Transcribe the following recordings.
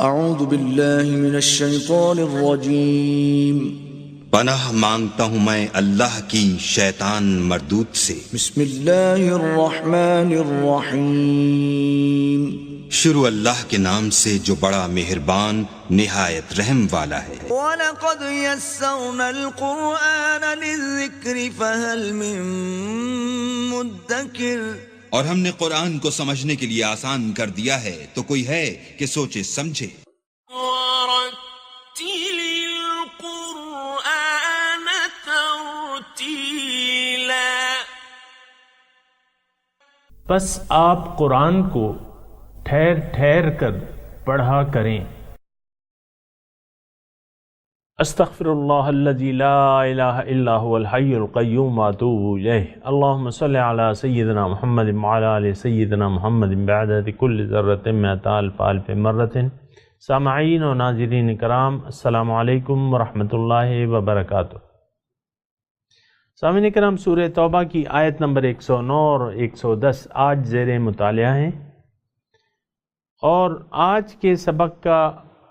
اعوذ باللہ من الشیطان الرجیم پناہ مانگتا ہوں میں اللہ کی شیطان مردود سے۔ بسم اللہ الرحمن الرحیم شروع اللہ کے نام سے جو بڑا مہربان نہایت رحم والا ہے۔ وَلَقَدْ يَسَّرْنَا الْقُرْآنَ لِلذِّكْرِ فَهَلْ مِن مُدَّكِرٍ، اور ہم نے قرآن کو سمجھنے کے لیے آسان کر دیا ہے، تو کوئی ہے کہ سوچے سمجھے۔ وَرَتِّلِ الْقُرْآنَ تَرْتِيلًا، بس آپ قرآن کو ٹھہر ٹھہر کر پڑھا کریں۔ استغفر اللہ الذی لا الہ الا هو الحی القیوم واتوب الیہ۔ اللہم صل علی سیدنا محمد وعلی آل سیدنا محمد بعدد کل ذرۃ مئۃ الف الف مرۃ۔ سامعین و ناظرین کرام، السلام علیکم ورحمۃ اللہ وبرکاتہ۔ سامعین کرام، سورہ توبہ کی آیت نمبر 109 اور 110 آج زیر مطالعہ ہیں، اور آج کے سبق کا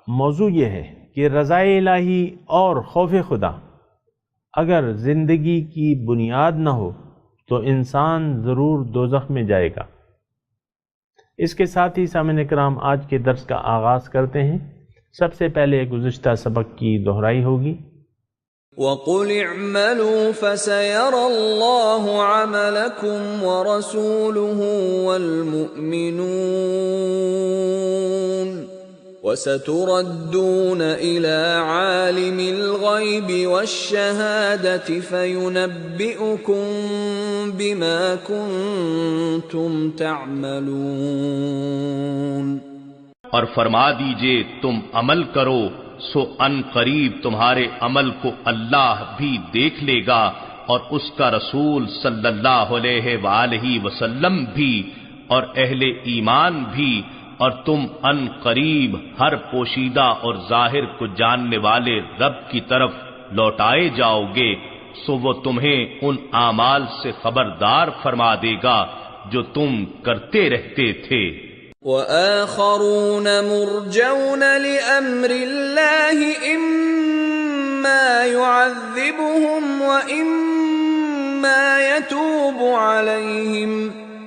موضوع یہ ہے کہ رضائے الہی اور خوف خدا اگر زندگی کی بنیاد نہ ہو تو انسان ضرور دوزخ میں جائے گا۔ اس کے ساتھ ہی سامعین کرام آج کے درس کا آغاز کرتے ہیں۔ سب سے پہلے گزشتہ سبق کی دہرائی ہوگی۔ وَقُلِ اعْمَلُوا فَسَيَرَى اللَّهُ عَمَلَكُمْ وَرَسُولُهُ وَالْمُؤْمِنُونَ وَسَتُرَدُّونَ إِلَى عَالِمِ الْغَيْبِ وَالشَّهَادَةِ فَيُنَبِّئُكُم بِمَا كُنتُمْ تَعْمَلُونَ۔ اور فرما دیجئے تم عمل کرو، سو ان قریب تمہارے عمل کو اللہ بھی دیکھ لے گا اور اس کا رسول صلی اللہ علیہ وآلہ وسلم بھی اور اہل ایمان بھی، اور تم ان قریب ہر پوشیدہ اور ظاہر کو جاننے والے رب کی طرف لوٹائے جاؤ گے، سو وہ تمہیں ان اعمال سے خبردار فرما دے گا جو تم کرتے رہتے تھے۔ وَآخَرُونَ مُرْجَوْنَ لِأَمْرِ اللَّهِ إِمَّا يُعَذِّبُهُمْ وَإِمَّا يَتُوبُ عَلَيْهِمْ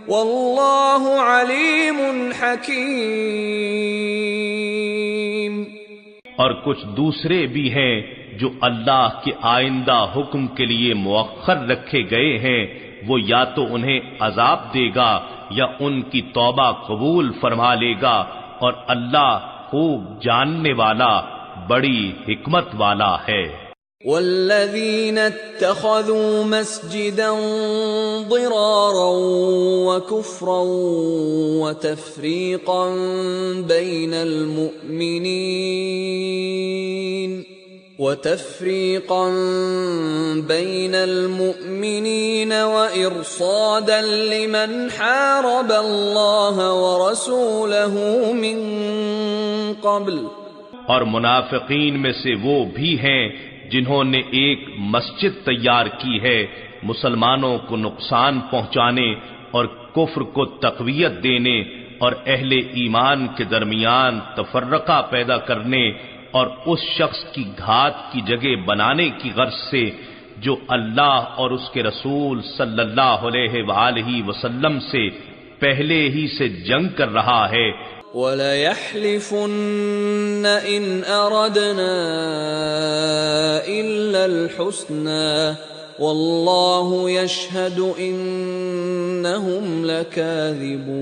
وَاللَّهُ عَلِيمٌ حَكِيمٌ۔ اور کچھ دوسرے بھی ہیں جو اللہ کے آئندہ حکم کے لیے مؤخر رکھے گئے ہیں، وہ یا تو انہیں عذاب دے گا یا ان کی توبہ قبول فرما لے گا، اور اللہ خوب جاننے والا بڑی حکمت والا ہے۔ والذین اتخذوا مسجدا ضرارا وكفرا وتفریقا بین المؤمنین وإرصادا لمن حارب اللہ ورسولہ من قبل۔ اور منافقین میں سے وہ بھی ہیں جنہوں نے ایک مسجد تیار کی ہے مسلمانوں کو نقصان پہنچانے اور کفر کو تقویت دینے اور اہل ایمان کے درمیان تفرقہ پیدا کرنے اور اس شخص کی گھات کی جگہ بنانے کی غرض سے جو اللہ اور اس کے رسول صلی اللہ علیہ وآلہ وسلم سے پہلے ہی سے جنگ کر رہا ہے۔ وَلَيَحْلِفُنَّ إِنْ أَرَدْنَا إِلَّا الْحُسْنَى وَاللَّهُ يَشْهَدُ إِنَّهُمْ لَكَاذِبُونَ۔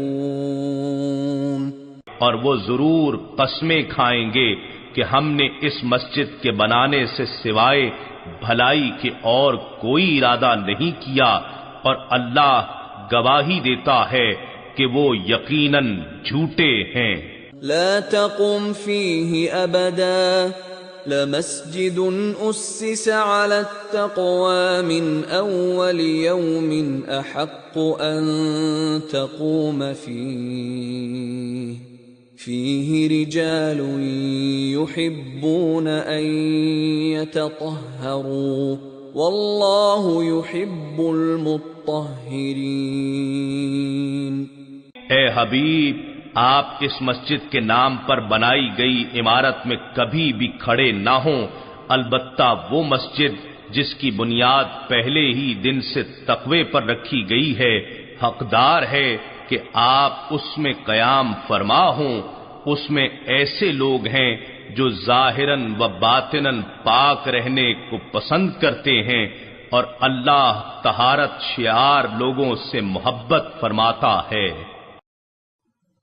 اور وہ ضرور قسمیں کھائیں گے کہ ہم نے اس مسجد کے بنانے سے سوائے بھلائی کے اور کوئی ارادہ نہیں کیا، اور اللہ گواہی دیتا ہے کہ وہ یقیناً جھوٹے ہیں۔ لا تقم فيه ابدا لمسجد اسس على التقوى من اول يوم احق ان تقوم فيه رجال يحبون ان يتطهروا والله يحب المطهرين۔ اے حبیب، آپ اس مسجد کے نام پر بنائی گئی عمارت میں کبھی بھی کھڑے نہ ہوں، البتہ وہ مسجد جس کی بنیاد پہلے ہی دن سے تقوی پر رکھی گئی ہے حقدار ہے کہ آپ اس میں قیام فرما ہوں۔ اس میں ایسے لوگ ہیں جو ظاہراً و باطناً پاک رہنے کو پسند کرتے ہیں، اور اللہ طہارت شعار لوگوں سے محبت فرماتا ہے۔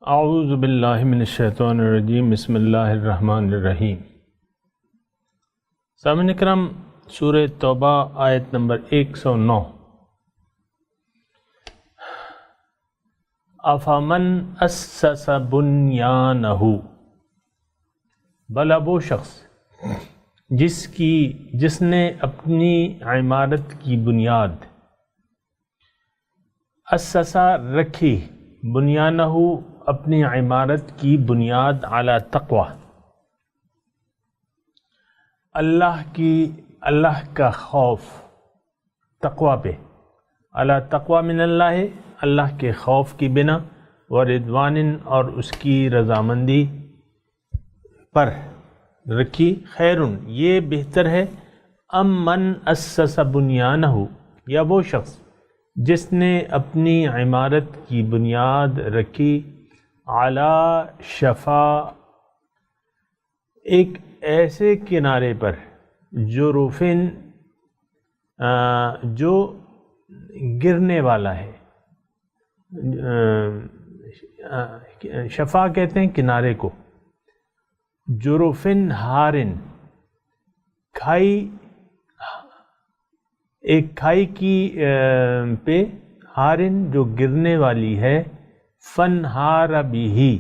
اعوذ باللہ من الشیطان الرجیم، بسم اللہ الرحمن الرحیم۔ سامعین کرام، سورہ توبہ آیت نمبر 109۔ افمن اسس بنیانہ، بھلا وہ شخص جس نے اپنی عمارت کی بنیاد اسسا رکھی، بنیانہ اپنی عمارت کی بنیاد علی تقوی، اللہ کا خوف، تقوی پہ، علی تقوی من اللہ کے خوف کی بنا، ورضوان اور اس کی رضامندی پر رکھی، خیرن یہ بہتر ہے، ام من اسس بنیانہ، یا وہ شخص جس نے اپنی عمارت کی بنیاد رکھی علی شفا، ایک ایسے کنارے پر، جروفن جو گرنے والا ہے، شفا کہتے ہیں کنارے کو، جروفن ہارن، کھائی، ایک کھائی کی پہ، ہارن جو گرنے والی ہے، فنہار بھی،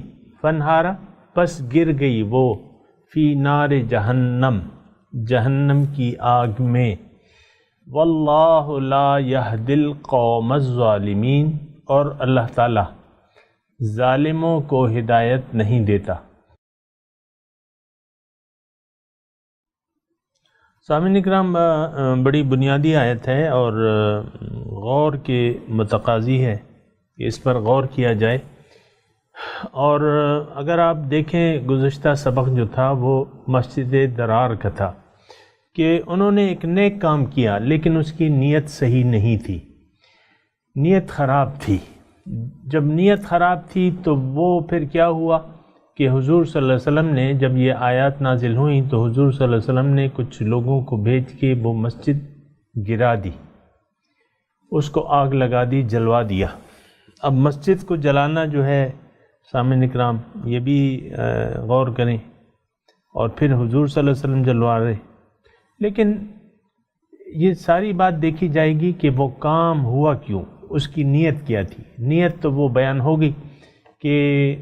فنہارا پس گر گئی وہ، فی نار جہنم کی آگ میں، واللہ لا یہدی القوم الظالمین، اور اللہ تعالی ظالموں کو ہدایت نہیں دیتا۔ سامعین اکرام، بڑی بنیادی آیت ہے اور غور کے متقاضی ہے کہ اس پر غور کیا جائے۔ اور اگر آپ دیکھیں گزشتہ سبق جو تھا وہ مسجد درار کا تھا کہ انہوں نے ایک نیک کام کیا لیکن اس کی نیت صحیح نہیں تھی، نیت خراب تھی۔ جب نیت خراب تھی تو وہ پھر کیا ہوا کہ حضور صلی اللہ علیہ وسلم نے جب یہ آیات نازل ہوئیں تو حضور صلی اللہ علیہ وسلم نے کچھ لوگوں کو بھیج کے وہ مسجد گرا دی، اس کو آگ لگا دی، جلوا دیا۔ اب مسجد کو جلانا جو ہے سامعین اکرام یہ بھی غور کریں، اور پھر حضور صلی اللہ علیہ وسلم جلوا رہے، لیکن یہ ساری بات دیکھی جائے گی کہ وہ کام ہوا کیوں، اس کی نیت کیا تھی۔ نیت تو وہ بیان ہوگی کہ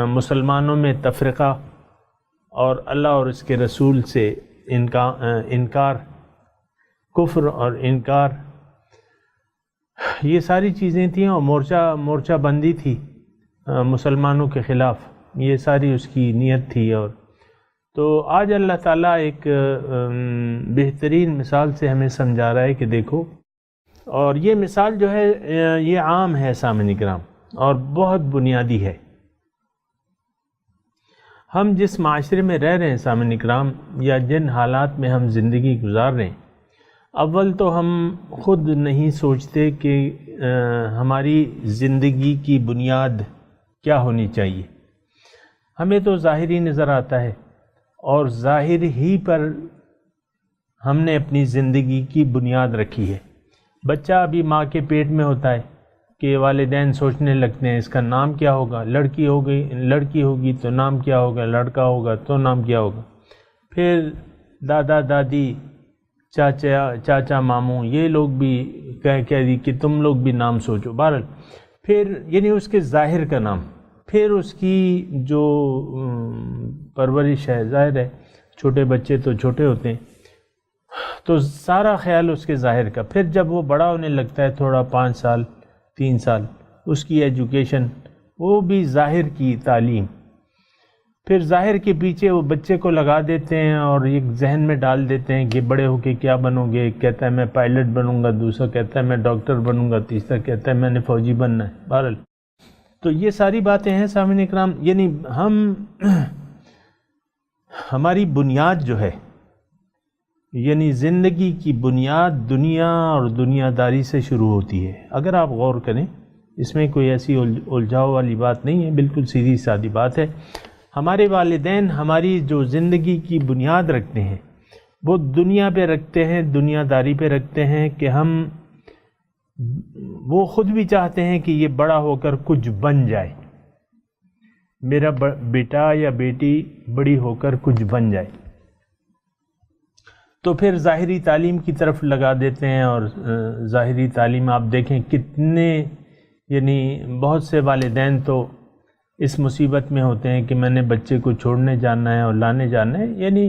مسلمانوں میں تفرقہ اور اللہ اور اس کے رسول سے انکار، کفر اور انکار، یہ ساری چیزیں تھیں، اور مورچہ بندی تھی مسلمانوں کے خلاف، یہ ساری اس کی نیت تھی۔ اور تو آج اللہ تعالیٰ ایک بہترین مثال سے ہمیں سمجھا رہا ہے کہ دیکھو، اور یہ مثال جو ہے یہ عام ہے سامعین کرام اور بہت بنیادی ہے۔ ہم جس معاشرے میں رہ رہے ہیں سامعین کرام، یا جن حالات میں ہم زندگی گزار رہے ہیں، اول تو ہم خود نہیں سوچتے کہ ہماری زندگی کی بنیاد کیا ہونی چاہیے۔ ہمیں تو ظاہر ہی نظر آتا ہے، اور ظاہر ہی پر ہم نے اپنی زندگی کی بنیاد رکھی ہے۔ بچہ ابھی ماں کے پیٹ میں ہوتا ہے کہ والدین سوچنے لگتے ہیں اس کا نام کیا ہوگا، لڑکی ہوگی تو نام کیا ہوگا، لڑکا ہوگا تو نام کیا ہوگا، پھر دادا دادی، چاچا ماموں، یہ لوگ بھی کہہ دی کہ تم لوگ بھی نام سوچو، بہرحال پھر یعنی اس کے ظاہر کا نام، پھر اس کی جو پرورش ہے، ظاہر ہے چھوٹے بچے تو چھوٹے ہوتے ہیں تو سارا خیال اس کے ظاہر کا، پھر جب وہ بڑا ہونے لگتا ہے تھوڑا 5 سال 3 سال، اس کی ایجوکیشن، وہ بھی ظاہر کی تعلیم، پھر ظاہر کے پیچھے وہ بچے کو لگا دیتے ہیں اور ایک ذہن میں ڈال دیتے ہیں کہ بڑے ہو کے کیا بنو گے، ایک کہتا ہے میں پائلٹ بنوں گا، دوسرا کہتا ہے میں ڈاکٹر بنوں گا، تیسرا کہتا ہے میں نے فوجی بننا ہے۔ بہرحال تو یہ ساری باتیں ہیں سامعین اکرام، یعنی ہماری بنیاد جو ہے، یعنی زندگی کی بنیاد دنیا اور دنیا داری سے شروع ہوتی ہے۔ اگر آپ غور کریں، اس میں کوئی ایسی الجھاؤ والی بات نہیں ہے، بالکل سیدھی سادی بات ہے۔ ہمارے والدین ہماری جو زندگی کی بنیاد رکھتے ہیں وہ دنیا پہ رکھتے ہیں، دنیا داری پہ رکھتے ہیں کہ وہ خود بھی چاہتے ہیں کہ یہ بڑا ہو کر کچھ بن جائے، میرا بیٹا یا بیٹی بڑی ہو کر کچھ بن جائے، تو پھر ظاہری تعلیم کی طرف لگا دیتے ہیں۔ اور ظاہری تعلیم آپ دیکھیں کتنے، یعنی بہت سے والدین تو اس مصیبت میں ہوتے ہیں کہ میں نے بچے کو چھوڑنے جانا ہے اور لانے جانا ہے، یعنی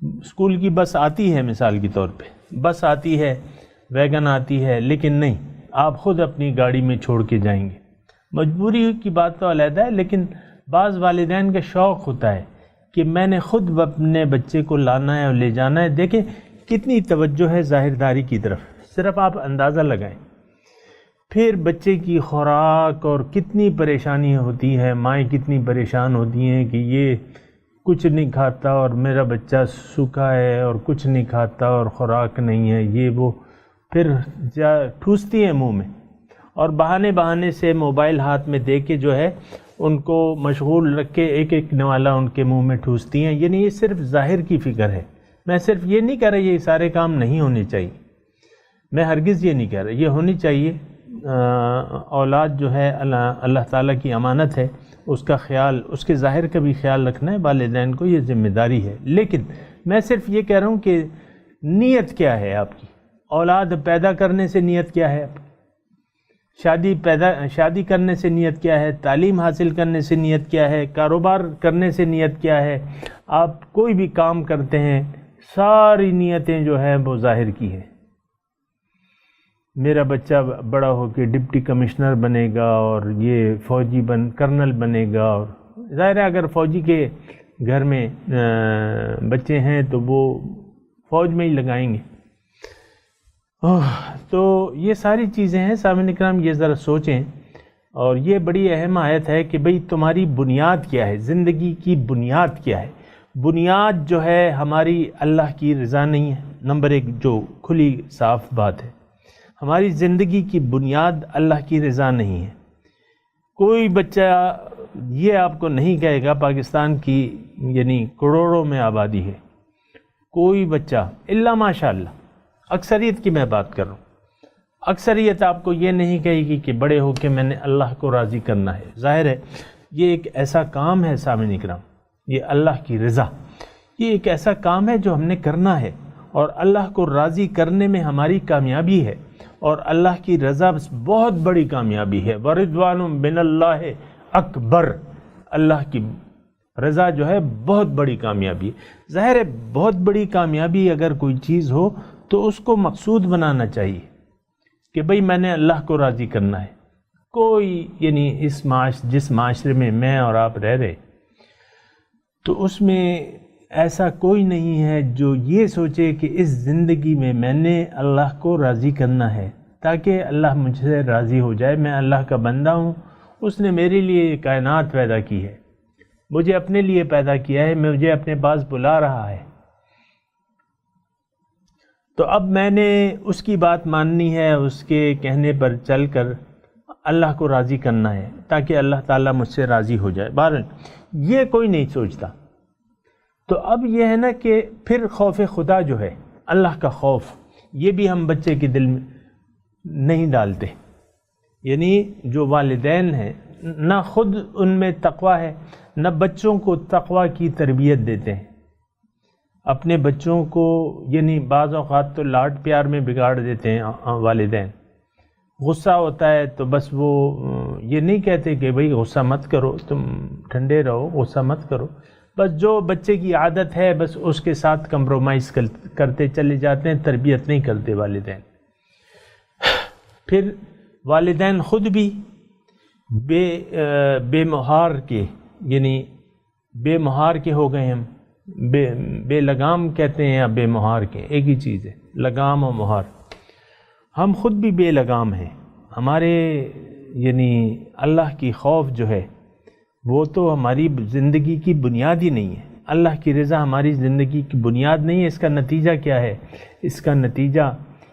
اسکول کی بس آتی ہے، مثال کے طور پہ بس آتی ہے، ویگن آتی ہے، لیکن نہیں، آپ خود اپنی گاڑی میں چھوڑ کے جائیں گے۔ مجبوری کی بات تو علیحدہ ہے، لیکن بعض والدین کا شوق ہوتا ہے کہ میں نے خود اپنے بچے کو لانا ہے اور لے جانا ہے۔ دیکھیں کتنی توجہ ہے ظاہرداری کی طرف، صرف آپ اندازہ لگائیں۔ پھر بچے کی خوراک اور کتنی پریشانی ہوتی ہے، مائیں کتنی پریشان ہوتی ہیں کہ یہ کچھ نہیں کھاتا اور میرا بچہ سوکھا ہے، اور کچھ نہیں کھاتا اور خوراک نہیں ہے، یہ وہ، پھر ٹھوستی ہیں منہ میں، اور بہانے سے موبائل ہاتھ میں دے کے جو ہے ان کو مشغول رکھ کے ایک ایک نوالا ان کے منہ میں ٹھوستی ہیں۔ یعنی یہ صرف ظاہر کی فکر ہے۔ میں صرف یہ نہیں کہہ رہا یہ سارے کام نہیں ہونے چاہیے، میں ہرگز یہ نہیں کہہ رہا، یہ ہونی چاہیے۔ اولاد جو ہے اللہ تعالیٰ کی امانت ہے، اس کا خیال، اس کے ظاہر کا بھی خیال رکھنا ہے والدین کو، یہ ذمہ داری ہے۔ لیکن میں صرف یہ کہہ رہا ہوں کہ نیت کیا ہے آپ کی، اولاد پیدا کرنے سے نیت کیا ہے، شادی کرنے سے نیت کیا ہے، تعلیم حاصل کرنے سے نیت کیا ہے، کاروبار کرنے سے نیت کیا ہے، آپ کوئی بھی کام کرتے ہیں ساری نیتیں جو ہیں وہ ظاہر کی ہیں۔ میرا بچہ بڑا ہو کے ڈپٹی کمشنر بنے گا اور یہ فوجی کرنل بنے گا، اور ظاہر ہے اگر فوجی کے گھر میں بچے ہیں تو وہ فوج میں ہی لگائیں گے۔ تو یہ ساری چیزیں ہیں سامعین اکرام، یہ ذرا سوچیں۔ اور یہ بڑی اہم آیت ہے کہ بھئی تمہاری بنیاد کیا ہے، زندگی کی بنیاد کیا ہے۔ بنیاد جو ہے ہماری اللہ کی رضا نہیں ہے، نمبر ایک، جو کھلی صاف بات ہے۔ ہماری زندگی کی بنیاد اللہ کی رضا نہیں ہے۔ کوئی بچہ یہ آپ کو نہیں کہے گا، پاکستان کی یعنی کروڑوں میں آبادی ہے، کوئی بچہ الا ماشاءاللہ، اکثریت کی میں بات کر رہا ہوں، اکثریت آپ کو یہ نہیں کہے گی کہ بڑے ہو کے میں نے اللہ کو راضی کرنا ہے۔ ظاہر ہے یہ ایک ایسا کام ہے سامعین اکرام، یہ اللہ کی رضا، یہ ایک ایسا کام ہے جو ہم نے کرنا ہے، اور اللہ کو راضی کرنے میں ہماری کامیابی ہے، اور اللہ کی رضا بہت بڑی کامیابی ہے۔ وَرِضْوَانٌ مِّنَ اللَّهِ اکبر، اللہ کی رضا جو ہے بہت بڑی کامیابی ہے۔ ظاہر ہے بہت بڑی کامیابی اگر کوئی چیز ہو تو اس کو مقصود بنانا چاہیے کہ بھئی میں نے اللہ کو راضی کرنا ہے۔ کوئی یعنی جس معاشرے میں میں اور آپ رہ رہے، تو اس میں ایسا کوئی نہیں ہے جو یہ سوچے کہ اس زندگی میں میں نے اللہ کو راضی کرنا ہے تاکہ اللہ مجھ سے راضی ہو جائے۔ میں اللہ کا بندہ ہوں، اس نے میرے لیے یہ کائنات پیدا کی ہے، مجھے اپنے لیے پیدا کیا ہے، مجھے اپنے پاس بلا رہا ہے، تو اب میں نے اس کی بات ماننی ہے، اس کے کہنے پر چل کر اللہ کو راضی کرنا ہے تاکہ اللہ تعالیٰ مجھ سے راضی ہو جائے۔ بہرحال یہ کوئی نہیں سوچتا۔ تو اب یہ ہے نا کہ پھر خوف خدا جو ہے، اللہ کا خوف، یہ بھی ہم بچے کے دل میں نہیں ڈالتے۔ یعنی جو والدین ہیں نہ خود ان میں تقویٰ ہے، نہ بچوں کو تقویٰ کی تربیت دیتے ہیں۔ اپنے بچوں کو یعنی بعض اوقات تو لاڈ پیار میں بگاڑ دیتے ہیں والدین۔ غصہ ہوتا ہے تو بس وہ یہ نہیں کہتے کہ بھئی غصہ مت کرو، تم ٹھنڈے رہو، غصہ مت کرو، بس جو بچے کی عادت ہے بس اس کے ساتھ کمپرومائز کرتے چلے جاتے ہیں، تربیت نہیں کرتے والدین۔ پھر والدین خود بھی بے مہار کے، یعنی بے مہار کے ہو گئے، ہم بے لگام کہتے ہیں یا بے مہار کے، ایک ہی چیز ہے، لگام اور مہار۔ ہم خود بھی بے لگام ہیں، ہمارے یعنی اللہ کی خوف جو ہے وہ تو ہماری زندگی کی بنیاد ہی نہیں ہے، اللہ کی رضا ہماری زندگی کی بنیاد نہیں ہے۔ اس کا نتیجہ کیا ہے؟ اس کا نتیجہ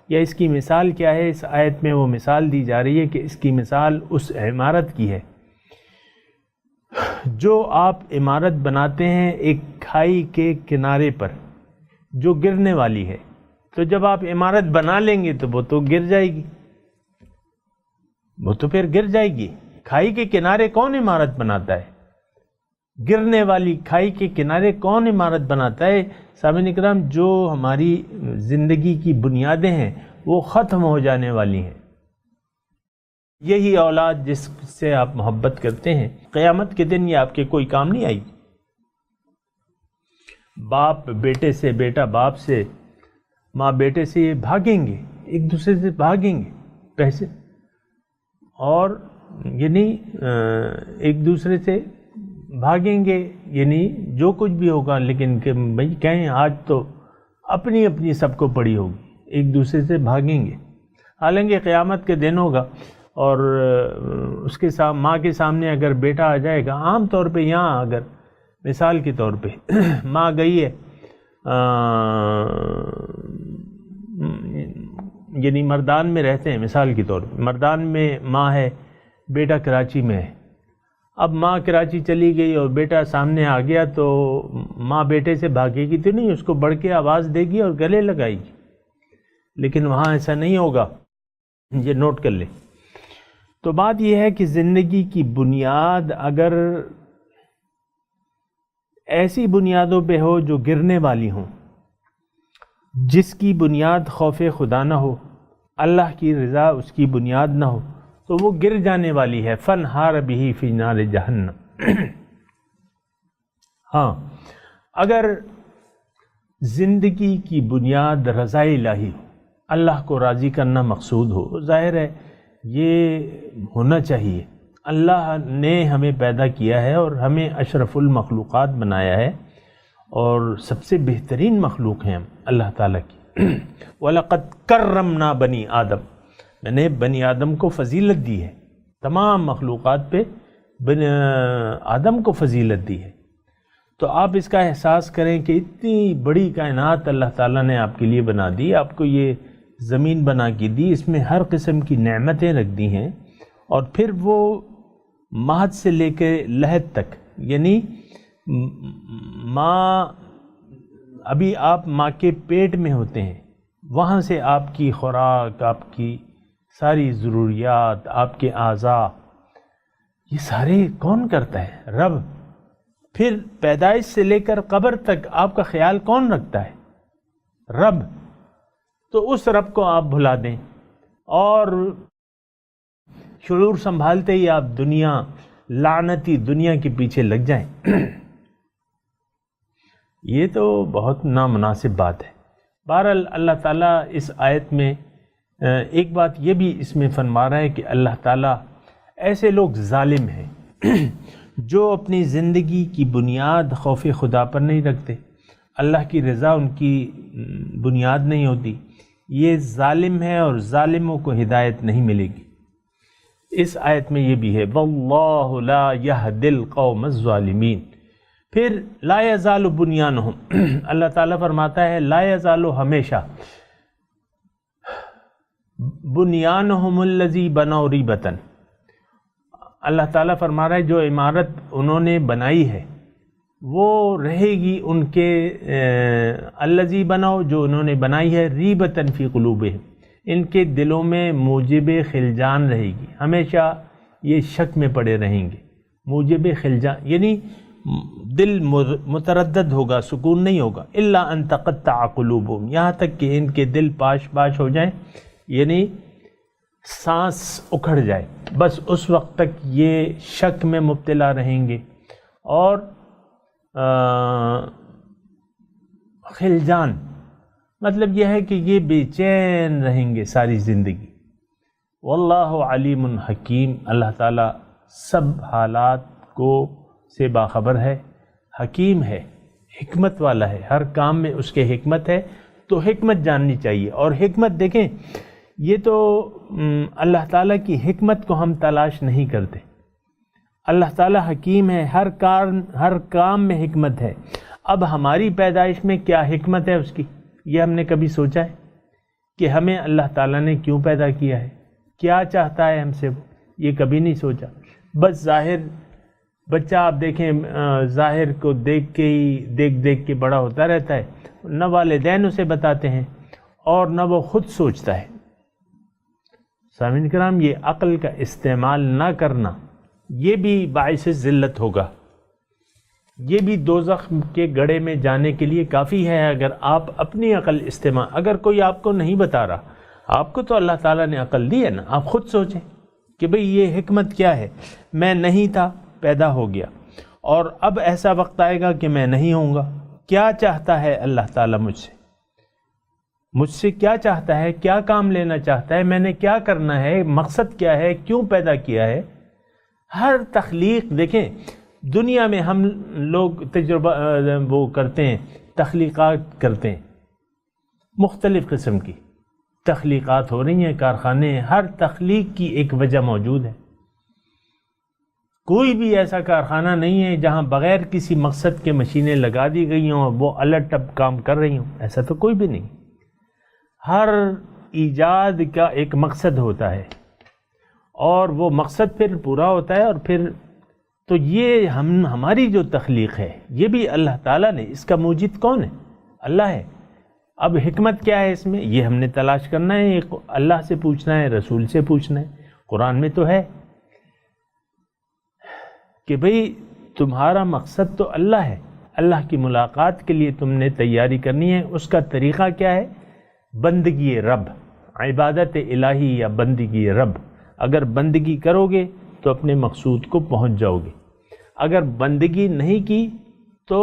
یا اس کی مثال کیا ہے؟ اس آیت میں وہ مثال دی جا رہی ہے کہ اس کی مثال اس عمارت کی ہے جو آپ عمارت بناتے ہیں ایک کھائی کے کنارے پر جو گرنے والی ہے، تو جب آپ عمارت بنا لیں گے تو وہ تو گر جائے گی، وہ تو پھر گر جائے گی۔ کھائی کے کنارے کون عمارت بناتا ہے؟ گرنے والی کھائی کے کنارے کون عمارت بناتا ہے؟ سامعین اکرام، جو ہماری زندگی کی بنیادیں ہیں وہ ختم ہو جانے والی ہیں۔ یہی اولاد جس سے آپ محبت کرتے ہیں، قیامت کے دن یہ آپ کے کوئی کام نہیں آئی۔ باپ بیٹے سے، بیٹا باپ سے، ماں بیٹے سے یہ بھاگیں گے، ایک دوسرے سے بھاگیں گے پیسے، اور یعنی ایک دوسرے سے بھاگیں گے، یعنی جو کچھ بھی ہوگا، لیکن کہ بھائی کہیں آج تو اپنی اپنی سب کو پڑی ہوگی، ایک دوسرے سے بھاگیں گے۔ حالانکہ قیامت کے دن ہوگا اور اس کے ماں کے سامنے اگر بیٹا آ جائے گا، عام طور پہ یہاں اگر مثال کے طور پہ ماں گئی ہے، یعنی مردان میں رہتے ہیں، مثال کے طور پہ مردان میں ماں ہے، بیٹا کراچی میں ہے۔ اب ماں کراچی چلی گئی اور بیٹا سامنے آ گیا تو ماں بیٹے سے بھاگے گی تو نہیں، اس کو بڑھ کے آواز دے گی اور گلے لگائے گی، لیکن وہاں ایسا نہیں ہوگا، یہ نوٹ کر لیں۔ تو بات یہ ہے کہ زندگی کی بنیاد اگر ایسی بنیادوں پہ ہو جو گرنے والی ہوں، جس کی بنیاد خوف خدا نہ ہو، اللہ کی رضا اس کی بنیاد نہ ہو، تو وہ گر جانے والی ہے۔ فَانْحَارَ بِهِ فِي نَارِ جَهَنَّمَ۔ ہاں، اگر زندگی کی بنیاد رضا الہی ہو، اللہ کو راضی کرنا مقصود ہو، ظاہر ہے یہ ہونا چاہیے۔ اللہ نے ہمیں پیدا کیا ہے اور ہمیں اشرف المخلوقات بنایا ہے، اور سب سے بہترین مخلوق ہیں ہم اللہ تعالیٰ کی۔ وَلَقَدْ كَرَّمْنَا بَنِي آدم، میں نے بنی آدم کو فضیلت دی ہے، تمام مخلوقات پہ بنی آدم کو فضیلت دی ہے۔ تو آپ اس کا احساس کریں کہ اتنی بڑی کائنات اللہ تعالیٰ نے آپ کے لیے بنا دی، آپ کو یہ زمین بنا کے دی، اس میں ہر قسم کی نعمتیں رکھ دی ہیں، اور پھر وہ مہد سے لے کے لحد تک، یعنی ماں، ابھی آپ ماں کے پیٹ میں ہوتے ہیں، وہاں سے آپ کی خوراک، آپ کی ساری ضروریات، آپ کے اعضاء، یہ سارے کون کرتا ہے؟ رب۔ پھر پیدائش سے لے کر قبر تک آپ کا خیال کون رکھتا ہے؟ رب۔ تو اس رب کو آپ بھلا دیں اور شعور سنبھالتے ہی آپ دنیا، لعنتی دنیا کے پیچھے لگ جائیں، یہ تو بہت نامناسب بات ہے۔ بہرحال اللہ تعالیٰ اس آیت میں ایک بات یہ بھی اس میں فرما رہا ہے کہ اللہ تعالیٰ ایسے لوگ ظالم ہیں جو اپنی زندگی کی بنیاد خوف خدا پر نہیں رکھتے، اللہ کی رضا ان کی بنیاد نہیں ہوتی، یہ ظالم ہے اور ظالموں کو ہدایت نہیں ملے گی۔ اس آیت میں یہ بھی ہے وَاللَّهُ لَا يَهْدِي الْقَوْمَ الظَّالِمِينَ۔ پھر لا یزال بنیانہم، اللہ تعالیٰ فرماتا ہے لا یزال، ہمیشہ، بنیانہم الذی بنوا ریبۃ، اللہ تعالیٰ فرما رہا ہے جو عمارت انہوں نے بنائی ہے وہ رہے گی ان کے، الذی بنوا، جو انہوں نے بنائی ہے، ریبۃ فی قلوبہم، ان کے دلوں میں موجب خلجان رہے گی، ہمیشہ یہ شک میں پڑے رہیں گے۔ موجب خلجان یعنی دل متردد ہوگا، سکون نہیں ہوگا۔ الا ان تقطع قلوبہم، یہاں تک کہ ان کے دل پاش پاش ہو جائیں، یعنی سانس اکھڑ جائے، بس اس وقت تک یہ شک میں مبتلا رہیں گے اور خلجان مطلب یہ ہے کہ یہ بے چین رہیں گے ساری زندگی۔ واللہ علیم حکیم، اللہ تعالیٰ سب حالات کو سے باخبر ہے، حکیم ہے، حکمت والا ہے، ہر کام میں اس کے حکمت ہے، تو حکمت جاننی چاہیے۔ اور حکمت دیکھیں، یہ تو اللہ تعالیٰ کی حکمت کو ہم تلاش نہیں کرتے. اللہ تعالیٰ حکیم ہے، ہر کام میں حکمت ہے. اب ہماری پیدائش میں کیا حکمت ہے اس کی، یہ ہم نے کبھی سوچا ہے کہ ہمیں اللہ تعالیٰ نے کیوں پیدا کیا ہے، کیا چاہتا ہے ہم سے، وہ یہ کبھی نہیں سوچا. بس ظاہر بچہ آپ دیکھیں ظاہر کو دیکھ کے بڑا ہوتا رہتا ہے، نہ والدین اسے بتاتے ہیں اور نہ وہ خود سوچتا ہے. سامعین کرام، یہ عقل کا استعمال نہ کرنا یہ بھی باعث ذلت ہوگا، یہ بھی دوزخ کے گڑھے میں جانے کے لیے کافی ہے. اگر آپ اپنی عقل استعمال، اگر کوئی آپ کو نہیں بتا رہا، آپ کو تو اللہ تعالیٰ نے عقل دی ہے نا، آپ خود سوچیں کہ بھئی یہ حکمت کیا ہے. میں نہیں تھا، پیدا ہو گیا، اور اب ایسا وقت آئے گا کہ میں نہیں ہوں گا. کیا چاہتا ہے اللہ تعالیٰ مجھ سے کیا چاہتا ہے، کیا کام لینا چاہتا ہے، میں نے کیا کرنا ہے، مقصد کیا ہے، کیوں پیدا کیا ہے. ہر تخلیق دیکھیں، دنیا میں ہم لوگ تجربہ وہ کرتے ہیں، تخلیقات کرتے ہیں، مختلف قسم کی تخلیقات ہو رہی ہیں، کارخانے ہیں. ہر تخلیق کی ایک وجہ موجود ہے. کوئی بھی ایسا کارخانہ نہیں ہے جہاں بغیر کسی مقصد کے مشینیں لگا دی گئی ہوں اور وہ الٹ اب کام کر رہی ہوں، ایسا تو کوئی بھی نہیں. ہر ایجاد کا ایک مقصد ہوتا ہے اور وہ مقصد پھر پورا ہوتا ہے. اور پھر تو یہ ہماری جو تخلیق ہے یہ بھی اللہ تعالیٰ نے، اس کا موجد کون ہے؟ اللہ ہے. اب حکمت کیا ہے اس میں، یہ ہم نے تلاش کرنا ہے، اللہ سے پوچھنا ہے، رسول سے پوچھنا ہے. قرآن میں تو ہے کہ بھئی تمہارا مقصد تو اللہ ہے، اللہ کی ملاقات کے لیے تم نے تیاری کرنی ہے. اس کا طریقہ کیا ہے؟ بندگی رب، عبادت الہی یا بندگی رب. اگر بندگی کرو گے تو اپنے مقصود کو پہنچ جاؤ گے. اگر بندگی نہیں کی تو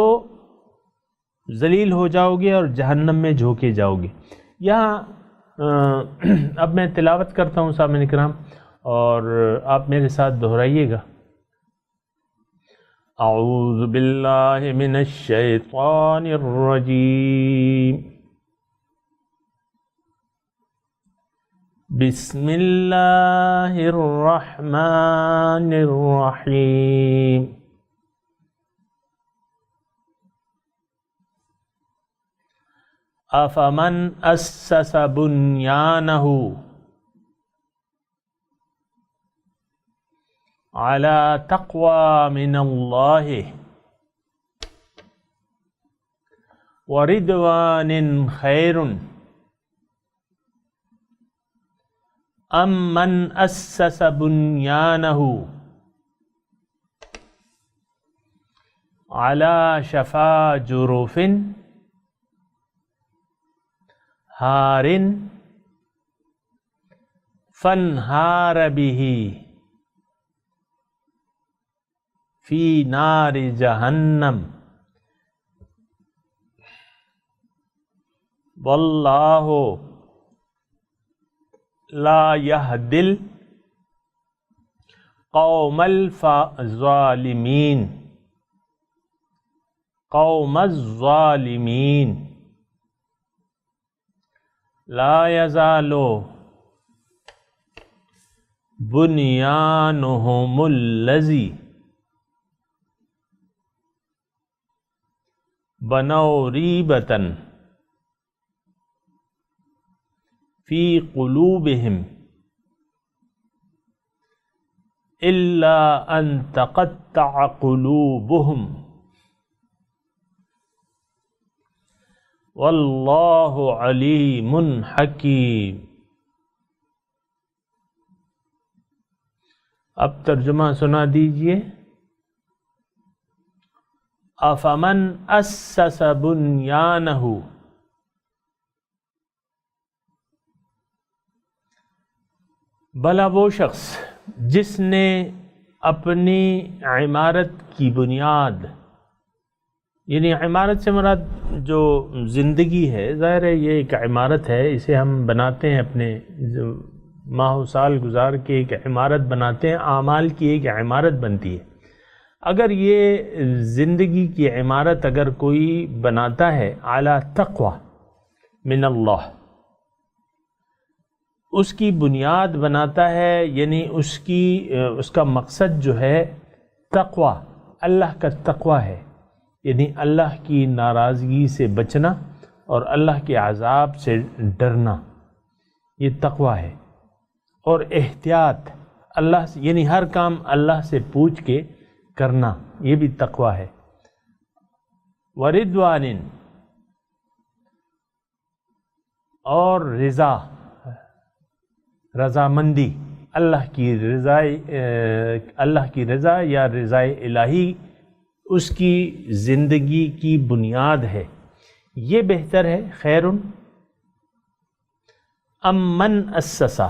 ذلیل ہو جاؤ گے اور جہنم میں جھونکے جاؤ گے. یہاں اب میں تلاوت کرتا ہوں سامعین کرام، اور آپ میرے ساتھ دہرائیے گا. اعوذ باللہ من الشیطان الرجیم، بسم اللہ الرحمن الرحیم. افمن اسس بنیانہ علی تقوی من اللہ ورضوان خیر ام من اسس بنیانہ علی شفا جرف ہار فانہار بہ فی نار جہنم واللہ لا یہدی القوم الظالمین. قوم الظالمین. لا یزال بنیانہم الذی بنوا ریبۃ فی قلوبہم الا ان تقطع قلوبہم واللہ علیم حکیم. اب ترجمہ سنا دیجئے. افمن اسس بنیانہ، بھلا وہ شخص جس نے اپنی عمارت کی بنیاد، یعنی عمارت سے مراد جو زندگی ہے، ظاہر ہے یہ ایک عمارت ہے، اسے ہم بناتے ہیں اپنے ماہ و سال گزار کے ایک عمارت بناتے ہیں، اعمال کی ایک عمارت بنتی ہے. اگر یہ زندگی کی عمارت اگر کوئی بناتا ہے اعلیٰ تقوی من اللہ، اس کی بنیاد بناتا ہے، یعنی اس کا مقصد جو ہے تقوی، اللہ کا تقوی ہے، یعنی اللہ کی ناراضگی سے بچنا اور اللہ کے عذاب سے ڈرنا، یہ تقوی ہے۔ اور احتیاط، اللہ سے یعنی ہر کام اللہ سے پوچھ کے کرنا، یہ بھی تقوی ہے۔ وردوان، اور رضامندی، اللہ کی رضا یا رضا الہی اس کی زندگی کی بنیاد ہے، یہ بہتر ہے۔ خیر ام من اسسا،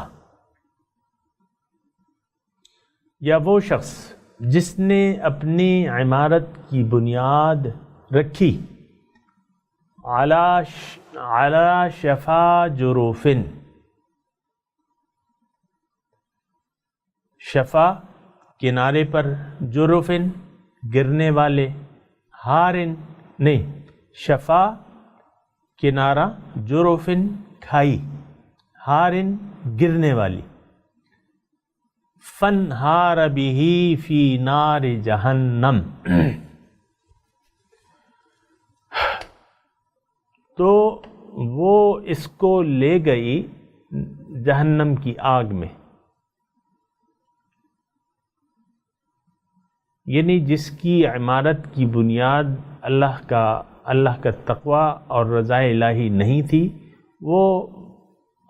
یا وہ شخص جس نے اپنی عمارت کی بنیاد رکھی علی شفا جروفن، شفا کنارے پر، جروفن گرنے والے، ہارن نہیں، شفا کنارہ، جروفن کھائی، ہارن گرنے والی، فنہار بہ فی نار جہنم، تو وہ اس کو لے گئی جہنم کی آگ میں، یعنی جس کی عمارت کی بنیاد اللہ کا تقوی اور رضا الہی نہیں تھی، وہ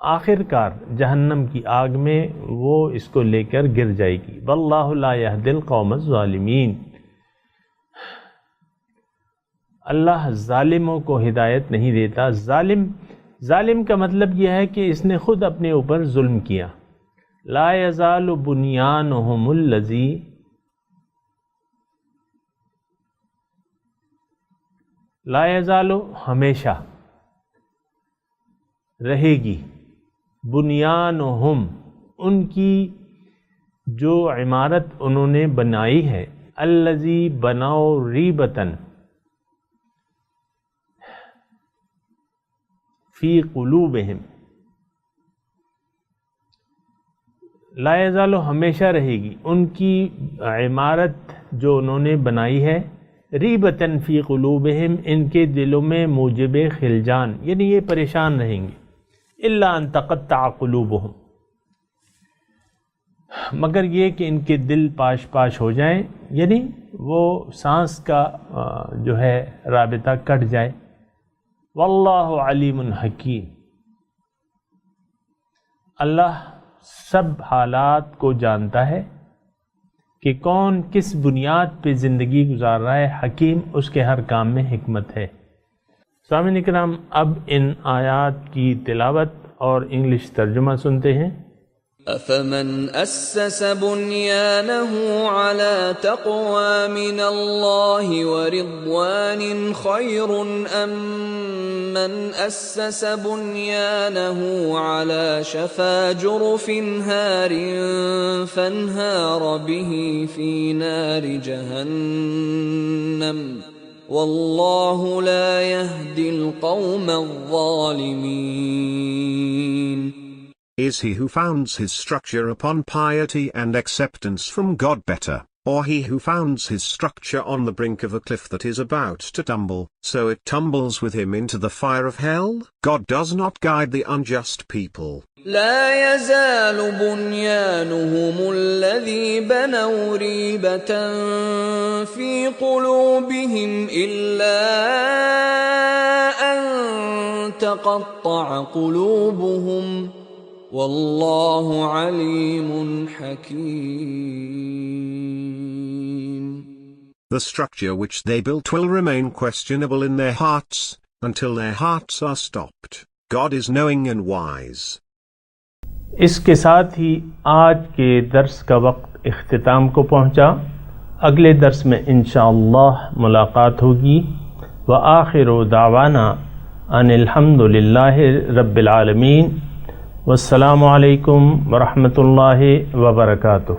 آخر کار جہنم کی آگ میں وہ اس کو لے کر گر جائے گی۔ واللہ لا یہدی القوم الظالمین، اللہ ظالموں کو ہدایت نہیں دیتا۔ ظالم کا مطلب یہ ہے کہ اس نے خود اپنے اوپر ظلم کیا۔ لا یزال بنیانہم الذی، لا یزال ہمیشہ رہے گی، بنیانہم ان کی جو عمارت انہوں نے بنائی ہے، الذی بناؤ ریبتن فی قلوبہم، لا یزال ہمیشہ رہے گی ان کی عمارت جو انہوں نے بنائی ہے، ریبتن فی قلوبہم ان کے دلوں میں موجب خلجان، یعنی یہ پریشان رہیں گے، الا ان تقطع قلوبہم، مگر یہ کہ ان کے دل پاش ہو جائیں، یعنی وہ سانس کا جو ہے رابطہ کٹ جائے۔ واللہ علیم حکیم، اللہ سب حالات کو جانتا ہے کہ کون کس بنیاد پہ زندگی گزار رہا ہے، حکیم اس کے ہر کام میں حکمت ہے۔ سامعین کرام، اب ان آیات کی تلاوت اور انگلش ترجمہ سنتے ہیں۔ أفمن أسس بنيانه على تقوى من الله ورضوان خير أم من أسس بنيانه على شفا جرف هار فانهار به في نار جهنم والله لا يهدي القوم الظالمين. Is he who founds his structure upon piety and acceptance from God better, or he who founds his structure on the brink of a cliff that is about to tumble, so it tumbles with him into the fire of hell? God does not guide the unjust people. لا يزال بنيانهم الذي بنوا ريبة في قلوبهم إلا أن تقطع قلوبهم واللہ علیم حکیم. The structure which they built will remain questionable in their hearts, until their hearts are stopped. God is knowing and wise. اس کے ساتھ ہی آج کے درس کا وقت اختتام کو پہنچا۔ اگلے درس میں انشاءاللہ ملاقات ہوگی۔ وآخر دعوانا ان الحمد للہ رب العالمین، والسلام علیکم ورحمۃ اللہ وبرکاتہ۔